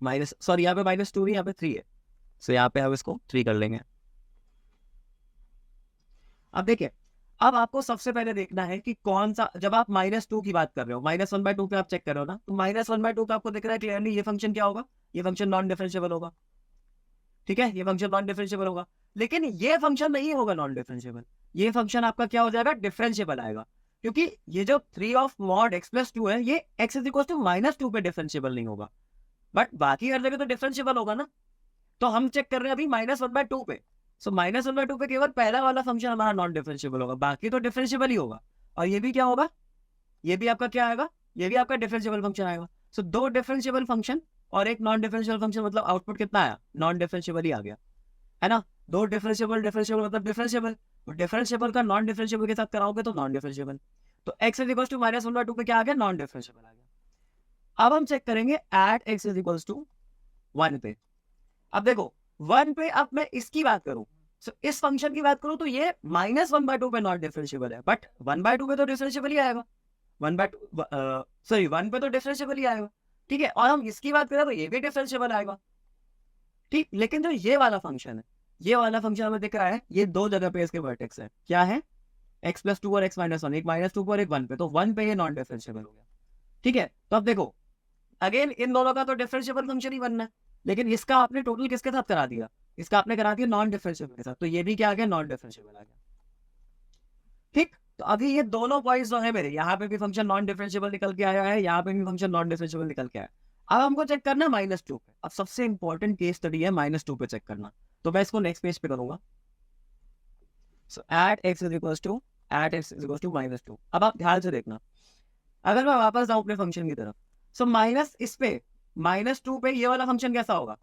यहाँ पे -2 यहाँ पे 3 है, सो यहाँ पे आप इसको 3 कर लेंगे। अब देखिए अब आपको सबसे पहले देखना है कि कौन सा, जब आप -2 की बात कर रहे हो, -1/2 पे आप चेक कर रहे हो ना, तो -1/2 पे आपको दिख रहा है क्लियरली ये फंक्शन क्या होगा, ये फंक्शन नॉन डिफरेंशिएबल होगा, ठीक है। ये फंक्शन नॉन डिफरेंशिएबल होगा, लेकिन ये फंक्शन नहीं होगा नॉन डिफरेंशिएबल, ये फंक्शन आपका क्या हो जाएगा, डिफरेंशिएबल आएगा। क्योंकि ये जो 3 ऑफ मॉड x प्लस 2 है ये x इज इक्वल टू -2 पे डिफरेंशिएबल नहीं होगा, बट बाकी हर जगह तो डिफरेंशिएबल होगा ना। तो हम चेक कर रहे हैं अभी -1/2 पे, सो -1/2 पे केवल पहला वाला फंक्शन हमारा नॉन डिफरेंशिएबल होगा, बाकी तो डिफरेंशिएबल ही होगा। और ये भी क्या होगा, ये भी आपका क्या आएगा, ये भी आपका डिफरेंशिएबल फंक्शन आएगा। सो 2 डिफरेंशिएबल फंक्शन और एक नॉन डिफरेंशिएबल फंक्शन, मतलब आउटपुट कितना आया, नॉन डिफरेंशिएबल ही आ गया, है ना। 2 डिफरेंशिएबल मतलब डिफरेंशिएबल, डिफरेंशिएबल का नॉन डिफरेंशिएबल के साथ कराओगे तो नॉन डिफरेंशिएबल। तो x इज इक्वल टू -1/2 पे क्या आ गया, नॉन डिफरेंशिएबल आ गया। अब हम चेक करेंगे at x is equal to 1 पे। अब देखो 1 पे, अब मैं इसकी बात करूं, इस फंक्शन की बात करूं तो ये -1/2 पे नॉट डिफरेंशिएबल है, बट 1/2 पे तो डिफरेंशिएबल ही आएगा, 1 पे तो डिफरेंशिएबल ही आएगा, ठीक है। और हम इसकी बात करें तो ये भी डिफरेंशिएबल आएगा, ठीक, लेकिन जो ये वाला फंक्शन है, ये वाला फंक्शन हमें दिख रहा है, ये दो जगह पे इसके वर्टेक्स है, क्या है, x प्लस टू और x माइनस वन, एक माइनस टू पर एक वन पे, तो वन पे ये नॉन डिफरेंशिएबल हो गया। ठीक है, तो अब देखो अगेन इन दोनों का तो डिफरेंशिएबल फंक्शन ही बनना है, लेकिन इसका आपने टोटल किसके साथ करा दिया, इसका आपने करा दिया नॉन डिफरेंशिएबल के साथ, तो ये भी क्या आ गया, नॉन डिफरेंशिएबल आ गया। ठीक, तो अभी ये दोनों पॉइंट्स जो है मेरे, यहाँ पे भी फंक्शन नॉन डिफरेंशिएबल निकल के आया है, यहाँ पे भी फंक्शन नॉन डिफरेंशिएबल निकल के आया है। अब हमको चेक करना है माइनस टू पे। अब सबसे इंपॉर्टेंट केस स्टडी है माइनस टू पे चेक करना, तो मैं इसको नेक्स्ट पेज पे करूंगा। So at x is equal to minus two. अब आप ध्यान से देखना, अगर मैं वापस जाऊं अपने फंक्शन की तरफ, सो माइनस इस पे, माइनस टू पे ये वाला फंक्शन कैसा होगा,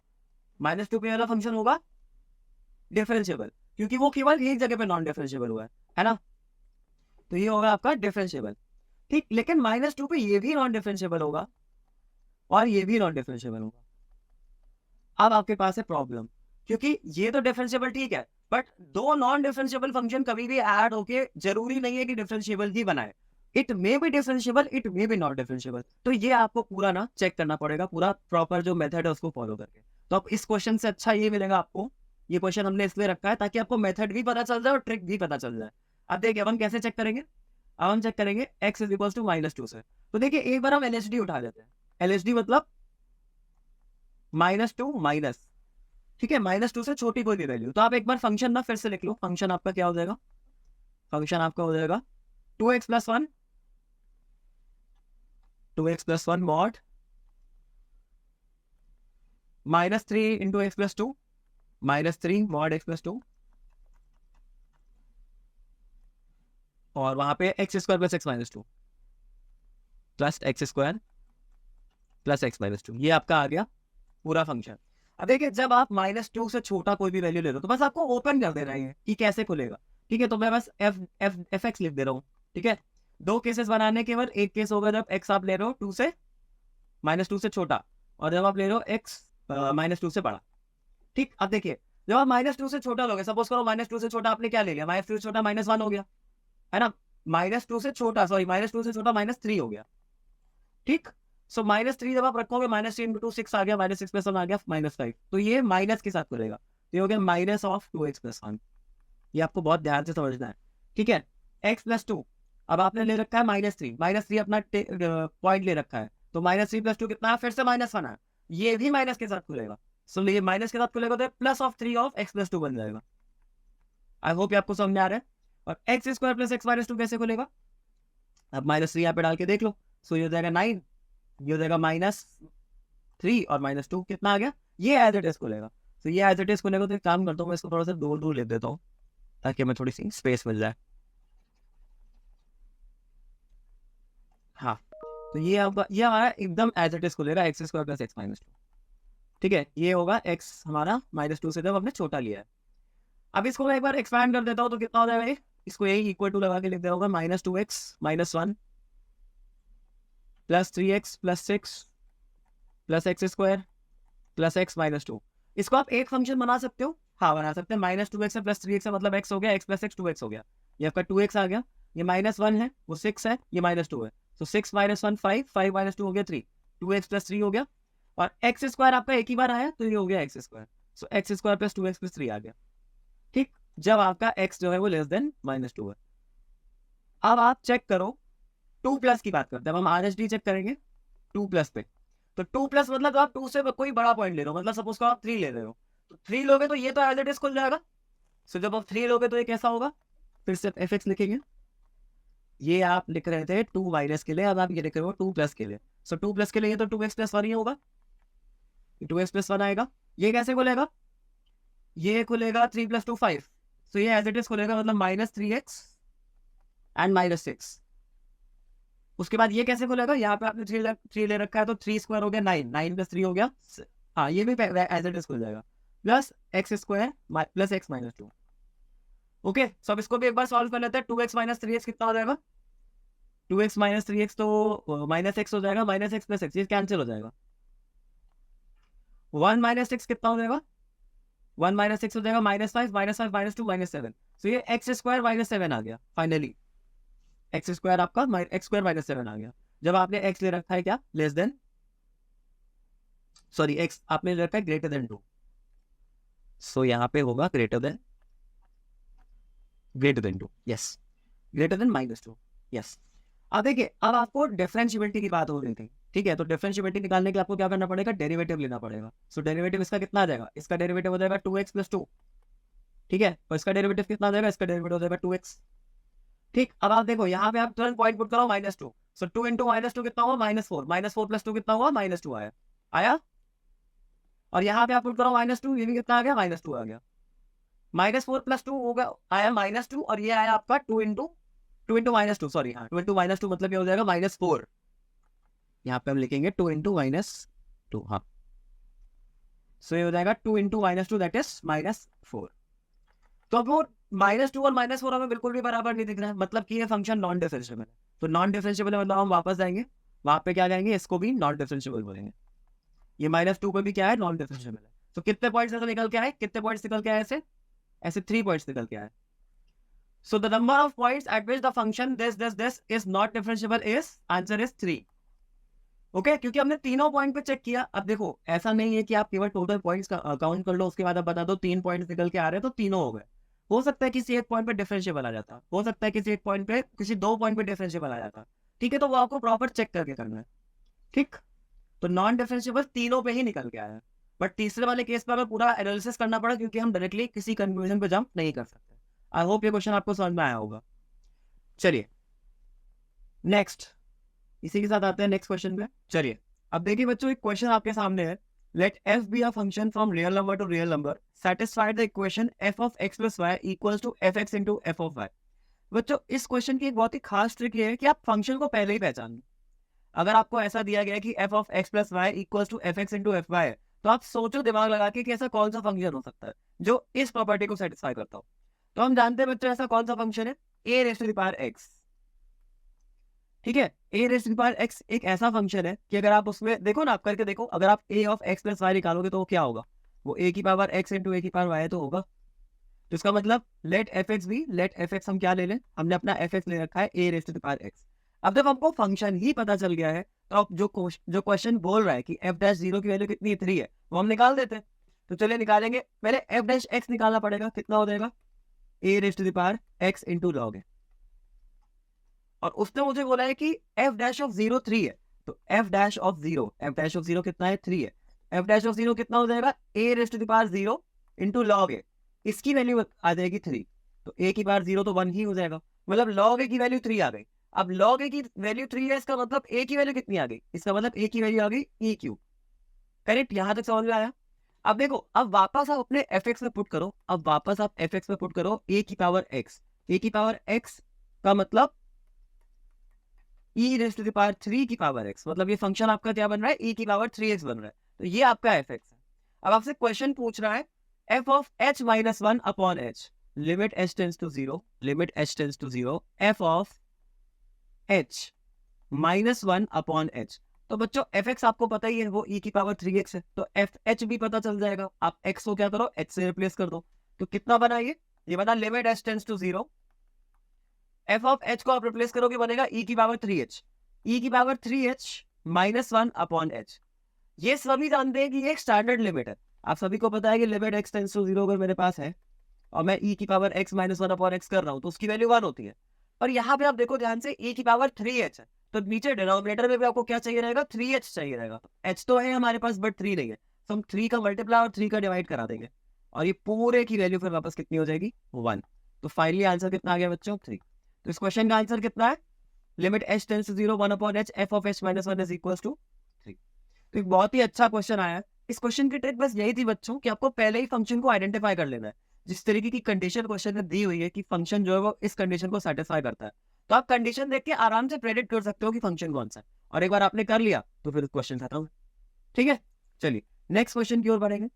माइनस टू पे वाला फंक्शन होगा डिफरेंशिएबल, क्योंकि वो केवल एक जगह पे नॉन डिफरेंशिएबल हुआ है ना, तो ये होगा आपका डिफरेंशिएबल। ठीक, लेकिन माइनस टू पे ये भी नॉन डिफरेंशिएबल होगा और ये भी नॉन डिफरेंशिएबल होगा। अब आपके पास है प्रॉब्लम, क्योंकि ये तो डिफरेंशिएबल ठीक है, बट दो नॉन डिफरेंशिएबल फंक्शन कभी भी ऐड होके जरूरी नहीं है कि डिफरेंशिएबल ही बनाए, it may B differentiable, it may B not differentiable. तो ये आपको पूरा ना चेक करना पड़ेगा, पूरा प्रॉपर जो मेथड है उसको फॉलो करके। तो अब इस क्वेश्चन से अच्छा ये मिलेगा आपको, ये क्वेश्चन हमने इसलिए रखा है ताकि आपको मेथड भी पता चल जाए और ट्रिक भी पता चल जाए। अब देखिए अब हम कैसे चेक करेंगे, अब हम चेक करेंगे x is equal to minus two से। तो देखिए एक बार हम LHD उठा लेते हैं, LHD मतलब माइनस टू माइनस, ठीक है, माइनस टू से छोटी कोई भी वैल्यू। तो आप एक बार फंक्शन ना फिर से लिख लो, फंक्शन आपका क्या हो जाएगा, फंक्शन आपका हो जाएगा 2x plus one, 2x plus one mod minus three into x plus two, minus three mod x plus two, और वहां पे x square plus x minus two plus x square plus x minus to, ये आपका आ गया पूरा function. अब देखिए जब आप माइनस टू से छोटा कोई भी वैल्यू ले लो तो बस आपको ओपन कर देना है कि कैसे खुलेगा। ठीक है, तो मैं बस एफ एफ एफ एक्स लिख दे रहा हूँ। ठीक है, दो केसेस बनाने, केवल एक केस होगा जब एक्स आप ले रहे हो टू से माइनस टू से छोटा, और जब आप ले रहे हो एक्स माइनस टू से बड़ा। ठीक, अब देखिए जब आप माइनस टू से छोटा लोगे, सपोज करो माइनस टू से छोटा आपने क्या ले लिया, माइनस टू से छोटा माइनस वन हो गया, है ना, माइनस टू से छोटा, सॉरी माइनस टू से छोटा माइनस थ्री हो गया। ठीक, सो माइनस थ्री जब आप रखोगे, माइनस थ्री इंटू सिक्स आ गया, माइनस सिक्स प्लस वन आ गया माइनस फाइव, तो ये माइनस के साथ खुलेगा, तो ये हो गया minus of two x plus one. ये आपको बहुत ध्यान से समझना है। ठीक है, एक्स प्लस टू, अब आपने ले रखा है माइनस थ्री अपना पॉइंट ले रखा है, तो माइनस थ्री प्लस टू कितना है, फिर से माइनस वन है, ये भी माइनस के साथ खुलेगा। सो ये माइनस के साथ खुलेगा तो plus of three of x plus two बन जाएगा। आई होप आपको समझ में आ रहा है। और x square plus x minus to कैसे खुलेगा, अब माइनस थ्री यहाँ पे डाल के देख लो, सो ये हो जाएगा नाइन, ये हो जाएगा माइनस थ्री और माइनस टू कितना आ गया, ये एज इट इज खुलेगा। तो ये एज इट इज खुलेगा, तो एक काम करता हूँ मैं इसको थोड़ा सा दूर दूर ले देता हूँ ताकि हमें थोड़ी सी स्पेस मिल जाए। हाँ, तो ये आपका ये हमारा एकदम एज इट इज खुलेगा, x square plus x minus to. ठीक है, ये होगा एक्स हमारा माइनस टू से जब हमने छोटा लिया है। अब इसको मैं एक बार एक्सपैंड कर देता हूँ तो कितना हो जाएगा, इसको यही इक्वल टू लगा के लिख देगा, minus two x minus one plus three x plus six plus x square plus x minus to. इसको आप एक फंक्शन बना सकते हो, हाँ बना सकते हैं, minus two x plus three x मतलब एक्स हो गया, x plus x two x हो गया, ये आपका टू एक्स आ गया, ये माइनस वन है वो सिक्स है, ये माइनस टू है, तो six minus one five, five minus two हो गया three, two x plus three हो गया, और एक्स स्क्वायर आपका एक ही बार आया तो ये हो गया x square, so x square plus two x plus three आ गया। ठीक, जब आपका एक्स जो है वो लेस देन माइनस टू है। अब आप चेक करो टू प्लस की बात करते हैं, अब हम RHD चेक करेंगे टू प्लस पे। तो टू प्लस मतलब आप टू से कोई बड़ा पॉइंट ले रहे हो, मतलब सपोज को आप थ्री ले रहे हो, तो थ्री लोगे तो ये तो एज इट इज खुल जाएगा। सो जब आप थ्री लोगे तो ये कैसा होगा, फिर से एफ एक्स लिखेंगे, ये आप लिख रहे थे टू माइनस के लिए, अब आप ये लिख रहे हो टू प्लस के लिए। सो टू प्लस के लिए तो टू एक्स प्लस वन ही होगा, टू एक्स प्लस वन आएगा। ये कैसे खुलेगा, ये खुलेगा थ्री प्लस टू फाइव, सो ये एज इट इज खुलेगा, मतलब minus three x and minus six. उसके बाद ये कैसे खुलेगा, यहाँ पे आपने थ्री ले रखा है तो थ्री स्क्वायर हो गया नाइन, नाइन प्लस थ्री हो गया, हाँ ये भी एज इट इज खुल जाएगा, plus x square plus x minus two. Okay, so अब इसको भी एक बार सॉल्व कर लेते हैं, two x minus three x कितना हो जाएगा, two x minus three x तो माइनस एक्स हो जाएगा, माइनस एक्स प्लस एक्स ये कैंसिल हो जाएगा, वन माइनस सिक्स कितना हो जाएगा, वन माइनस सिक्स हो जाएगा minus five minus to minus seven, तो ये एक्स स्क्वायर माइनस सेवन आ गया फाइनली, एक्स स्क्वायर आपका एक्स स्क्वायर माइनस सेवन आ गया। जब आपने एक्स ले रखा है क्या लेस देन, सॉरी एक्स आपने ले रखा है ग्रेटर देन टू, सो यहाँ पे होगा greater than two, yes, greater than -2, yes. अब देखिए, अब आपको डिफरेंशिएबिलिटी की बात हो रही थी, ठीक है, तो डिफरेंशिएबिलिटी निकालने के लिए आपको क्या करना पड़ेगा, डेरिवेटिव लेना पड़ेगा। सो डेरिवेटिव इसका कितना आ जाएगा, इसका डेरिवेटिव हो जाएगा 2x + 2, ठीक है, और इसका डेरिवेटिव कितना आ जाएगा, इसका डेरिवेटिव हो जाएगा 2x, ठीक। अब आप देखो यहाँ पे आप तुरंत पॉइंट पुट करो -2, सो 2 × -2 कितना हुआ, -4, -4 + 2 कितना हुआ, -2 आया, और यहाँ पे आप पुट करो -2, ये भी कितना आ गया, -2 आ गया, -4 + 2 होगा, आया -2, और ये आया आपका 2 × -2, सॉरी, हाँ 2 × -2 मतलब ये हो जाएगा -4, यहाँ पे हम लिखेंगे 2 × -2, हाँ, सो ये हो जाएगा 2 × -2 दैट इज -4। तो अब वो -2 और -4 हमें बिल्कुल भी बराबर नहीं दिख रहा है, मतलब कि ये फंक्शन नॉन डिफरेंशिएबल है। तो नॉन डिफरेंशिएबल है मतलब हम वापस जाएंगे, वहां पे क्या जाएंगे, इसको भी नॉन डिफरेंशिएबल बोलेंगे। ये -2 पे भी क्या है, नॉन डिफरेंशिएबल है। तो कितने पॉइंट्स ऐसे निकल के आए, कितने पॉइंट्स निकल के आए, ऐसे 3 पॉइंट्स निकल के आए। So the number of points at which the function this is not differentiable is answer is 3. Okay, क्योंकि हमने तीनों पॉइंट पे चेक किया। अब देखो, ऐसा नहीं है कि आप केवल टोटल पॉइंट्स का काउंट कर लो, उसके बाद आप बता दो 3 पॉइंट्स निकल के आ रहे हैं तो तीनों हो गए। हो सकता है किसी एक पॉइंट पे डिफरेंशिएबल आ जाता, हो सकता है किसी एक पॉइंट पे, किसी 2 पॉइंट पे डिफरेंशिएबल आ जाता, ठीक है, तो वो आपको प्रॉपर चेक करके करना है, ठीक। तो नॉन डिफरेंशिएबल तीनों पे ही निकल के आया है, बट तीसरे वाले केस पे हमें पूरा एनालिसिस करना पड़ा, क्योंकि हम डायरेक्टली किसी कंक्लूजन पे जंप नहीं कर सकते। आई होप ये क्वेश्चन आपको समझ में आया होगा। चलिए नेक्स्ट, इसी के साथ आते हैं नेक्स्ट क्वेश्चन पे। चलिए अब देखिए बच्चों, एक क्वेश्चन आपके सामने है, late f be a function from real number to real number, satisfy the equation f of x plus y equals to fx into f of y। बच्चों इस क्वेश्चन की एक बहुत ही खास ट्रिक ये है कि आप फंक्शन को पहले ही पहचान लो। अगर आपको ऐसा दिया गया कि f of x plus y equals to fx into fy है, तो आप सोचो दिमाग लगा के कि ऐसा कौन सा फंक्शन हो सकता है जो इस प्रॉपर्टी को सेटिस्फाई करता हो। तो हम जानते हैं बच्चों ऐसा कौन सा फंक्शन है, a raised to the power x, ठीक है। a raised to the power x एक ऐसा फंक्शन है कि अगर आप उसमें देखो ना, आप करके देखो, अगर आप a of x plus y निकालोगे तो वो क्या होगा, वो a की पावर x into a की पावर y तो होगा। तो इसका मतलब लेट fx भी, लेट fx हम क्या ले लें, हमने अपना fx ले रखा है a raised to the power x। अब जब हमको फंक्शन ही पता चल गया है, तो अब जो क्वेश्चन बोल रहा है कि f' की वैल्यू कितनी 3 है, वो हम निकाल देते हैं। तो चलिए निकालेंगे, पहले f' निकालना पड़ेगा, कितना हो जाएगा, a raised to the power x into log है, और उसने मुझे बोला है कि f' of 0 3 है, तो f' of 0 कितना है, 3 है, f' of 0 कितना हो जाएगा, a raised to the power 0 into log a, इसकी वैल्यू आ जाएगी 3, तो a की पावर 0 तो 1 ही हो जाएगा, मतलब log a की वैल्यू 3 आ गई। अब log a की वैल्यू 3 है, इसका मतलब a की वैल्यू कितनी आ गई, इसका मतलब a की वैल्यू आ गई e³। करेक्ट, यहां तक समझ में आया। अब देखो, अब वापस आप अपने fx में पुट करो, अब वापस आप fx में पुट करो a की पावर x, a की पावर x का मतलब e raised to the power 3 की पावर x, मतलब ये फंक्शन आपका क्या बन रहा है, e की पावर 3x बन रहा है, तो ये आपका fx है। अब आपसे क्वेश्चन पूछ रहा है f of h minus 1 upon h, limit h tends to 0, limit h tends to 0, f of h minus 1 upon h। तो बच्चों fx आपको पता ही है, वो e की पावर 3x है, तो h भी पता चल जाएगा, आप x को क्या करो, h से रिप्लेस कर दो, तो कितना बना ये बना limit h tends to 0, f of h को आप रिप्लेस करोगे बनेगा e की पावर 3h, e की power 3h minus 1 upon h। ये सभी जानते हैं कि ये एक स्टैंडर्ड लिमिट है, आप सभी को पता है कि लिमिट x टेंड्स टू 0 अगर मेरे पास है और मैं e की power x minus 1 upon x कर रहा हूं तो उसकी वैल्यू 1 होती है। पर यहाँ पे आप देखो ध्यान से, e की पावर 3h है, तो नीचे डिनोमिनेटर में भी आपको क्या चाहिए रहेगा, 3h चाहिए रहेगा। h तो है हमारे पास बट 3 नहीं है, तो हम 3 का मल्टीप्लाई और 3 का डिवाइड करा देंगे और ये पूरे की वैल्यू फिर वापस कितनी हो जाएगी, 1। तो फाइनली आंसर कितना आ गया बच्चों, 3। तो इस क्वेश्चन का आंसर कितना है, limit h tends to 0 1 upon h f of h minus 1 is equals to 3। तो एक बहुत ही अच्छा क्वेश्चन आया है। इस क्वेश्चन की ट्रिक बस यही थी बच्चों कि आपको पहले ही फंक्शन को आइडेंटिफाई कर लेना है। जिस तरीके की कंडीशन क्वेश्चन में दी हुई है कि फंक्शन जो है वो इस कंडीशन को सेटिस्फाई करता है, तो आप कंडीशन देख के आराम से प्रेडिक्ट कर सकते हो कि फंक्शन कौन सा है, और एक बार आपने कर लिया तो फिर क्वेश्चन खत्म। ठीक है, चलिए नेक्स्ट क्वेश्चन की ओर बढ़ेंगे,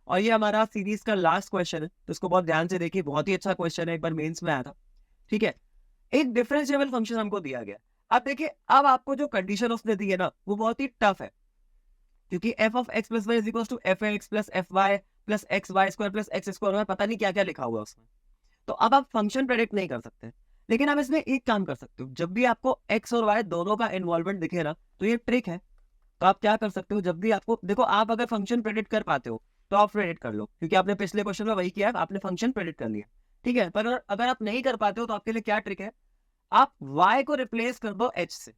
और ये हमारा सीरीज का लास्ट क्वेश्चन है, तो इसको बहुत ध्यान से देखिए, बहुत ही अच्छा क्वेश्चन है, एक बार मेंस में आया था। ठीक है, एक डिफरेंशिएबल फंक्शन हमको दिया गया। अब देखिए, अब आपको जो कंडीशन उसने दी है ना वो बहुत ही टफ है, क्योंकि f of x plus y is equals to fx plus fy plus xy square plus x square में पता नहीं क्या क्या लिखा हुआ है उसमें। तो अब आप फंक्शन प्रेडिक्ट नहीं कर सकते, लेकिन आप इसमें एक काम कर सकते हो, जब भी आपको x और y दोनों का इन्वॉल्वमेंट दिखे ना, तो ये ट्रिक है। तो आप क्या कर सकते हो, जब भी आपको देखो, आप अगर फंक्शन प्रेडिक्ट कर पाते हो तो आप प्रेडिक्ट कर लो, क्योंकि आपने पिछले क्वेश्चन में वही किया है, आपने फंक्शन प्रेडिक्ट कर लिया, ठीक है। पर अगर आप नहीं कर पाते हो तो आपके लिए क्या ट्रिक है, आप y को रिप्लेस कर दो h से,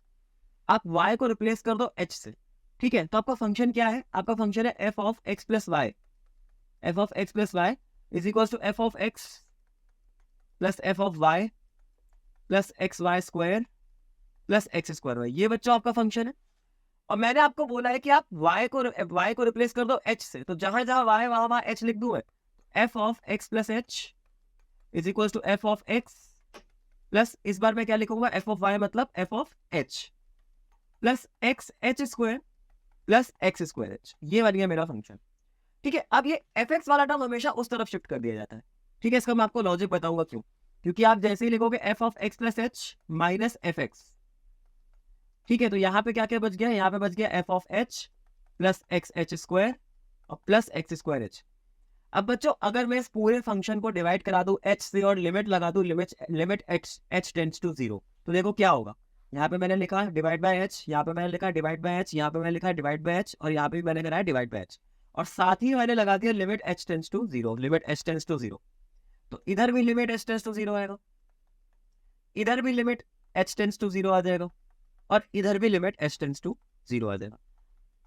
आप y को रिप्लेस कर दो h से, ठीक है। तो आपका फंक्शन क्या है, आपका फंक्शन है f of x plus y, f of x plus y is equal to f of x plus f of y plus x y square plus x square y. ये बच्चों आपका फंक्शन है। और मैंने आपको बोला है कि आप y को रिप्लेस कर दो h से, तो जहां जहां y वहां h लिख दूं मैं। f of x plus h is equal to f of x plus, इस बार मैं क्या लिखूंगा, f ऑफ y मतलब f of h plus x h square plus x square h. ये बन गया मेरा फंक्शन, ठीक है। अब ये fx वाला टर्म हमेशा उस तरफ शिफ्ट कर दिया जाता है, ठीक है। इसका मैं आपको लॉजिक बताऊंगा क्यों, क्योंकि आप जैसे ही लिखोगे f of x plus h minus F x, ठीक है, तो यहाँ पे क्या क्या बच गया, यहाँ पे बच गया f of h plus x h square और प्लस एक्स स्क्वायर एच। अब बच्चों अगर मैं इस पूरे फंक्शन को डिवाइड करा दूं h से और लिमिट लगा दूं, लिमिट h टेंड्स टू 0, तो देखो क्या होगा। यहाँ पे मैंने लिखा डिवाइड बाय h, यहाँ पे मैंने लिखा डिवाइड बाय h, यहाँ पे मैंने लिखा डिवाइड बाय h, और यहाँ पे मैंने कराया डिवाइड बाय h, और साथ ही मैंने लगा दिया limit h tends to 0, limit h tends to 0। तो इधर भी लिमिट h टेंड्स टू 0 आएगा, इधर भी लिमिट h टेंड्स टू 0 आ जाएगा, और इधर भी लिमिट h टेंड्स टू 0 आ जाएगा।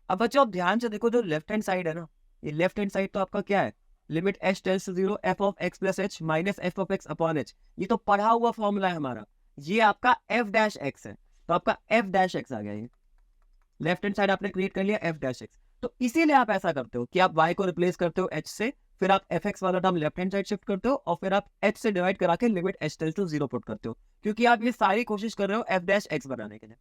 अब बच्चों आप ध्यान से देखो, जो लेफ्ट हैंड साइड है ना, ये लेफ्ट हैंड साइड तो आपका क्या है, limit h tends to 0 f of x plus h minus f of x upon h। ये तो पढ़ा हुआ फॉर्मूला है हमारा, ये आपका f डैश x है, तो आपका f डैश x आ गया। ये लेफ्ट हैंड साइड आपने क्रिएट कर लिया f डैश x। तो इसीलिए आप ऐसा करते हो कि आप y को रिप्लेस करते हो h से, फिर आप fx वाला term left hand side shift करते हो, और फिर आप h से डिवाइड करा के limit h tends to 0 put करते हो, क्योंकि आप ये सारी कोशिश कर रहे हो f डैश x बनाने के लिए।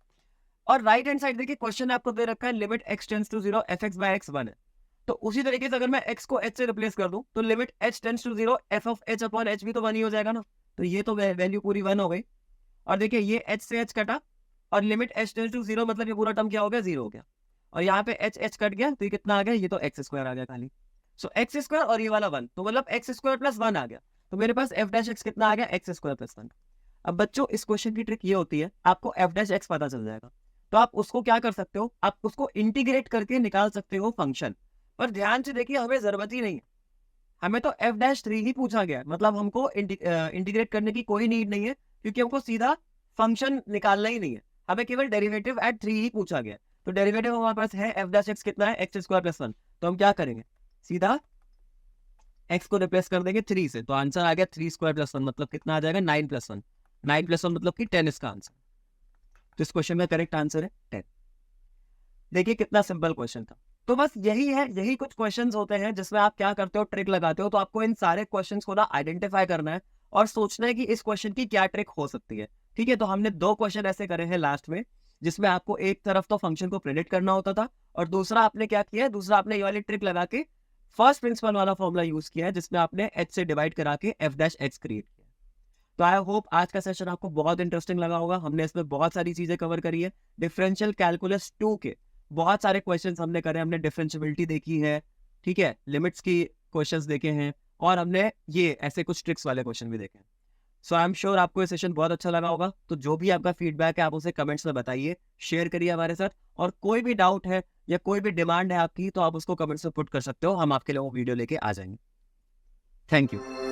और राइट हैंड साइड देखिए, क्वेश्चन आपको दे रखा है limit x tends to 0 f x by x 1 है, तो उसी तरीके से अगर मैं x को h से रिप्लेस कर दूं तो limit h tends to 0 f of h upon h भी तो 1 ही हो जाएगा ना। तो ये तो वैल्यू पूरी 1 हो गई, और देखिए ये h से h कटा, और लिमिट h टेंड्स टू 0 मतलब ये पूरा टर्म क्या हो गया, 0 हो गया, और यहाँ पे h कट गया, तो ये कितना आ गया, ये तो x स्क्वायर आ गया खाली। सो एक्स स्क्वायर और ये वाला 1, तो मतलब एक्स स्क्वायर प्लस 1 आ गया, तो मेरे पास f डैश x कितना आ गया, एक्स स्क्वायर प्लस 1। अब बच्चों इस क्वेश्चन की ट्रिक ये होती है, आपको f डैश x पता चल जाएगा, तो आप उसको क्या कर सकते हो, आप उसको इंटीग्रेट करके निकाल सकते हो फंक्शन। पर ध्यान से देखिए, हमें जरूरत ही नहीं है, हमें तो f डैश 3 ही पूछा गया, मतलब हमको इंटीग्रेट करने की कोई नीड नहीं है, क्योंकि हमको सीधा फंक्शन निकालना ही नहीं है, हमें केवल डेरिवेटिव एट 3 ही पूछा गया। तो डेरिवेटिव हमारे पास है f डैश x कितना है, एक्स स्क्वायर प्लस 1, तो हम क्या करेंगे, सीधा x को रिप्लेस कर देंगे 3 से, तो आंसर आ गया 3 स्क्वायर प्लस 1, मतलब कितना आ जाएगा, 9 प्लस 1, 9 प्लस 1 मतलब कि 10 इसका आंसर। तो इस क्वेश्चन का करेक्ट आंसर है 10। देखिए कितना सिंपल क्वेश्चन था। तो बस यही है, यही कुछ क्वेश्चंस होते हैं जिसमें आप क्या करते हो, ट्रिक लगाते हो। तो आपको इन सारे क्वेश्चंस को ना आइडेंटिफाई करना है और सोचना है कि इस क्वेश्चन की क्या ट्रिक हो सकती है, ठीक है। तो हमने 2 क्वेश्चन ऐसे करे हैं लास्ट में, जिसमें आपको एक तरफ तो फंक्शन को प्रेडिक्ट करना होता था, और दूसरा आपने क्या किया है, दूसरा आपने ये वाली ट्रिक लगा के फर्स्ट प्रिंसिपल वाला फॉर्मूला यूज किया है, जिसमें आपने h से डिवाइड करा के f डैश x क्रिएट किया। तो आई होप आज का सेशन आपको बहुत इंटरेस्टिंग लगा होगा। हमने इसमें बहुत सारी चीजें कवर करी है, डिफरेंशियल कैलकुलस 2 के बहुत सारे क्वेश्चंस हमने करे, हमने डिफरेंशियबिलिटी देखी है, ठीक है, लिमिट्स की क्वेश्चंस देखे हैं, और हमने ये ऐसे कुछ ट्रिक्स वाले क्वेश्चन भी देखे हैं। सो आई एम श्योर आपको ये सेशन बहुत अच्छा लगा होगा। तो जो भी आपका फीडबैक है आप उसे कमेंट्स में बताइए, शेयर करिए हमारे साथ, और कोई भी डाउट है या कोई भी डिमांड है आपकी, तो आप उसको कमेंट्स में पुट कर सकते हो, हम आपके लिए वो वीडियो लेके आ जाएंगे। Thank you.